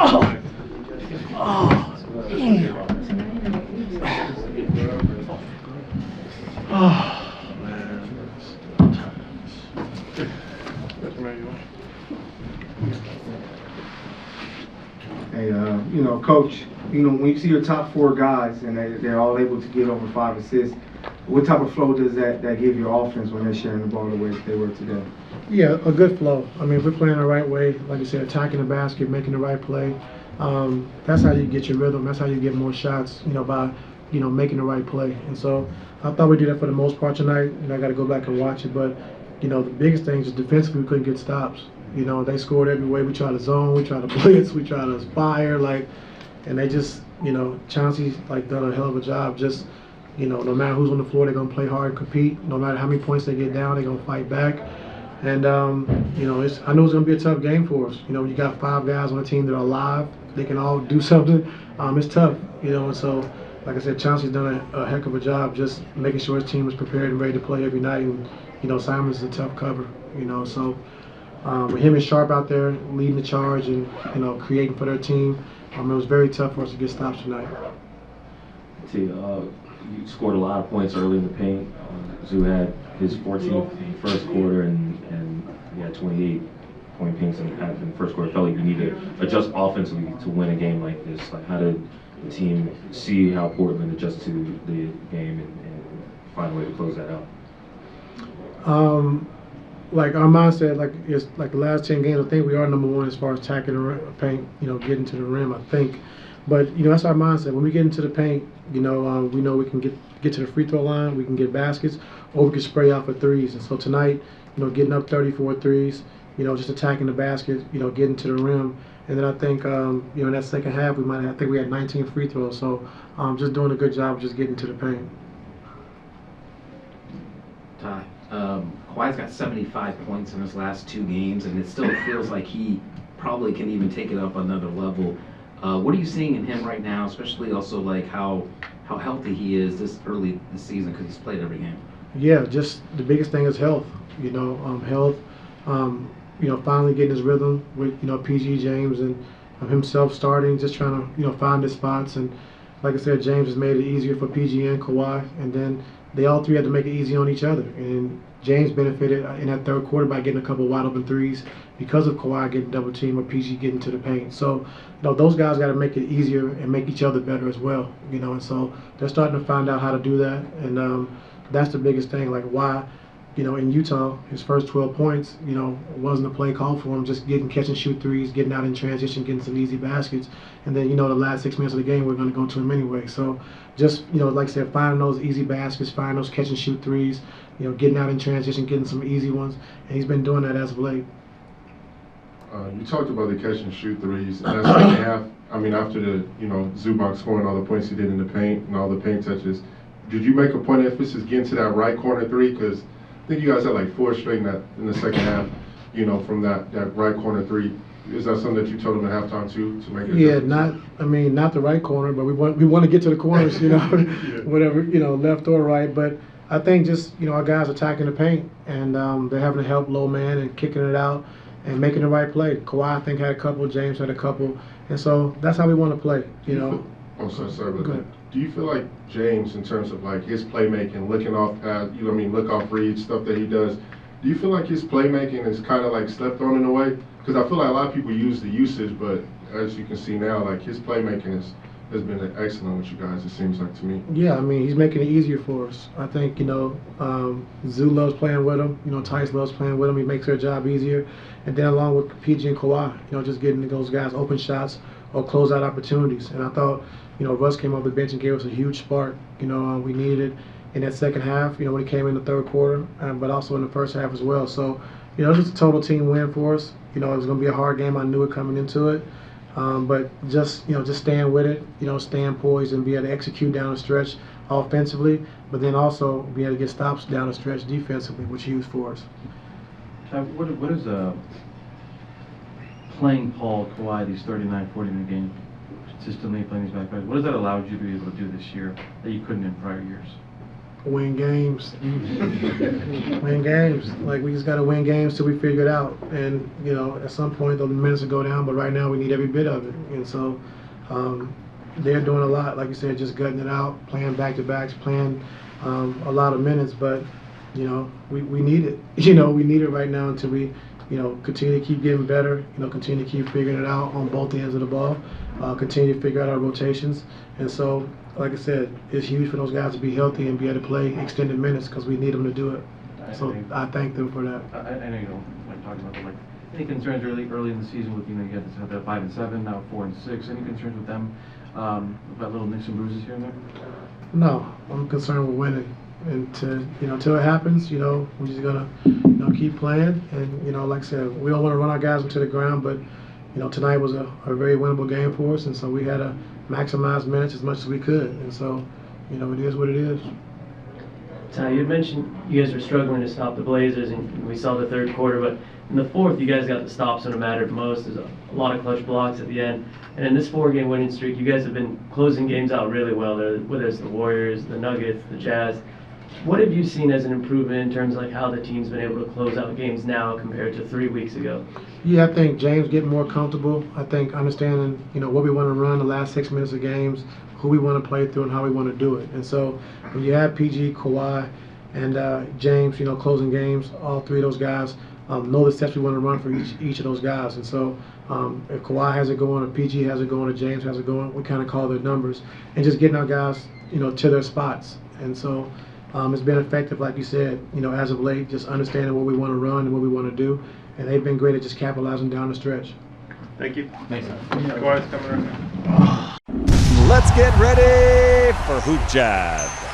Oh! Oh! Damn! Oh, man. Hey, you know, Coach, you know, when you see your top 4 guys and they're all able to get over 5 assists, what type of flow does that give your offense when they're sharing the ball the way that they were today? Yeah, a good flow. I mean, if we're playing the right way, like you said, attacking the basket, making the right play, that's how you get your rhythm. That's how you get more shots, you know, by, you know, making the right play. And so I thought we did that for the most part tonight, and I got to go back and watch it. But, you know, the biggest thing is defensively we couldn't get stops. You know, they scored every way. We tried to zone, we tried to blitz, we tried to fire, and they just, you know, Chauncey's, done a hell of a job. Just, you know, no matter who's on the floor, they're going to play hard and compete. No matter how many points they get down, they're going to fight back. And, you know, I know it's going to be a tough game for us. You know, you got 5 guys on the team that are alive. They can all do something. It's tough, you know, and so, like I said, Chauncey's done a heck of a job just making sure his team is prepared and ready to play every night. And, you know, Simon's a tough cover, you know, so with him and Sharp out there leading the charge and, you know, creating for their team, it was very tough for us to get stops tonight. You scored a lot of points early in the paint. Zoo had his 14th in the first quarter, and he had 28-point paints in the first quarter. Felt like you need to adjust offensively to win a game like this. Like, how did the team see how Portland adjusted to the game and find a way to close that out? Like our mindset, it's like the last 10 games, I think we are number 1 as far as attacking the paint, you know, getting to the rim, I think. But, you know, that's our mindset. When we get into the paint, you know, we know we can get to the free throw line, we can get baskets, or we can spray out for threes. And so tonight, you know, getting up 34 threes, you know, just attacking the basket, you know, getting to the rim. And then I think, you know, in that second half, I think we had 19 free throws. So just doing a good job of just getting to the paint. Ty, Kawhi's got 75 points in his last 2 games, and it still feels like he probably can even take it up another level. What are you seeing in him right now, especially also like how healthy he is this early this season, because he's played every game? Yeah, just the biggest thing is health. You know, health. You know, finally getting his rhythm with, you know, PG James and himself starting, just trying to, you know, find his spots. And like I said, James has made it easier for PG and Kawhi, and then they all 3 had to make it easy on each other. And James benefited in that third quarter by getting a couple wide open threes because of Kawhi getting double team or PG getting to the paint. So, you know, those guys got to make it easier and make each other better as well. You know, and so they're starting to find out how to do that, and that's the biggest thing. Like, why, you know, in Utah, his first 12 points, you know, wasn't a play call for him, just catch and shoot threes, getting out in transition, getting some easy baskets. And then, you know, the last 6 minutes of the game, we're going to go to him anyway. So just, you know, like I said, finding those easy baskets, finding those catch and shoot threes, you know, getting out in transition, getting some easy ones. And he's been doing that as of late. You talked about the catch and shoot threes. In that second half, I mean, after the, you know, Zubac scoring all the points he did in the paint and all the paint touches, did you make a point of emphasis getting to that right corner 3? Because I think you guys had like 4 straight in the second half, you know, from that right corner 3. Is that something that you told them at halftime too, to make it? Yeah, not the right corner, but we want to get to the corners, you know, Yeah. whatever, you know, left or right. But I think just, you know, our guys attacking the paint, and they're having to help low man and kicking it out and making the right play. Kawhi, I think, had a couple. James had a couple. And so that's how we want to play, you know. I'm sorry, but Go ahead. do you feel like James, in terms of like his playmaking, looking off at, you know what I mean, look off reads, stuff that he does, do you feel like his playmaking is kind of like slept on in a way? Because I feel like a lot of people use the usage, but as you can see now, like his playmaking has been excellent with you guys, it seems like to me. Yeah, I mean, he's making it easier for us. I think, you know, Zoo loves playing with him. You know, Tice loves playing with him. He makes their job easier. And then along with PG and Kawhi, you know, just getting those guys open shots or closeout opportunities. And I thought, you know, Russ came off the bench and gave us a huge spark. You know, we needed it in that second half, you know, when he came in the third quarter, but also in the first half as well. So, you know, it was just a total team win for us. You know, it was going to be a hard game. I knew it coming into it. But just, you know, just staying with it, you know, staying poised and be able to execute down the stretch offensively, but then also be able to get stops down the stretch defensively, which is huge for us. What is playing Paul Kawhi these 39, 40-minute games, consistently playing these back-to-backs, what does that allow you to be able to do this year that you couldn't in prior years? win games. Win games. Like, we just got to win games till we figure it out. And, you know, at some point, the minutes will go down, but right now we need every bit of it. And so they're doing a lot, like you said, just gutting it out, playing back-to-backs, playing a lot of minutes. But, you know, we need it. You know, we need it right now until we, you know, continue to keep getting better, you know, continue to keep figuring it out on both ends of the ball, continue to figure out our rotations. And so, like I said, it's huge for those guys to be healthy and be able to play extended minutes because we need them to do it. So I thank them for that. I know you don't like talking about them. Like, any concerns early in the season with, you know, you had the 5 and 7, now 4 and 6. Any concerns with them about little nicks and bruises here and there? No, I'm concerned with winning. And until it happens, you know, we're just gonna, you know, keep playing. And, you know, like I said, we don't want to run our guys into the ground, but, you know, tonight was a very winnable game for us, and so we had to maximize minutes as much as we could. And so, you know, it is what it is. Ty, you had mentioned you guys were struggling to stop the Blazers, and we saw the third quarter, but in the fourth, you guys got the stops when it mattered most. There's a lot of clutch blocks at the end. And in this 4-game winning streak, you guys have been closing games out really well, whether it's the Warriors, the Nuggets, the Jazz. What have you seen as an improvement in terms of like how the team's been able to close out games now compared to 3 weeks ago? Yeah, I think James getting more comfortable. I think understanding, you know, what we want to run the last 6 minutes of games, who we want to play through, and how we want to do it. And so when you have PG, Kawhi, and James, you know, closing games, all three of those guys know the steps we want to run for each of those guys. And so if Kawhi has it going, or PG has it going, or James has it going, we kind of call their numbers and just getting our guys, you know, to their spots. And so it's been effective, like you said, you know, as of late, just understanding what we want to run and what we want to do. And they've been great at just capitalizing down the stretch. Thank you. Thanks. Kawhi's coming right now. Let's get ready for Hoop Jab.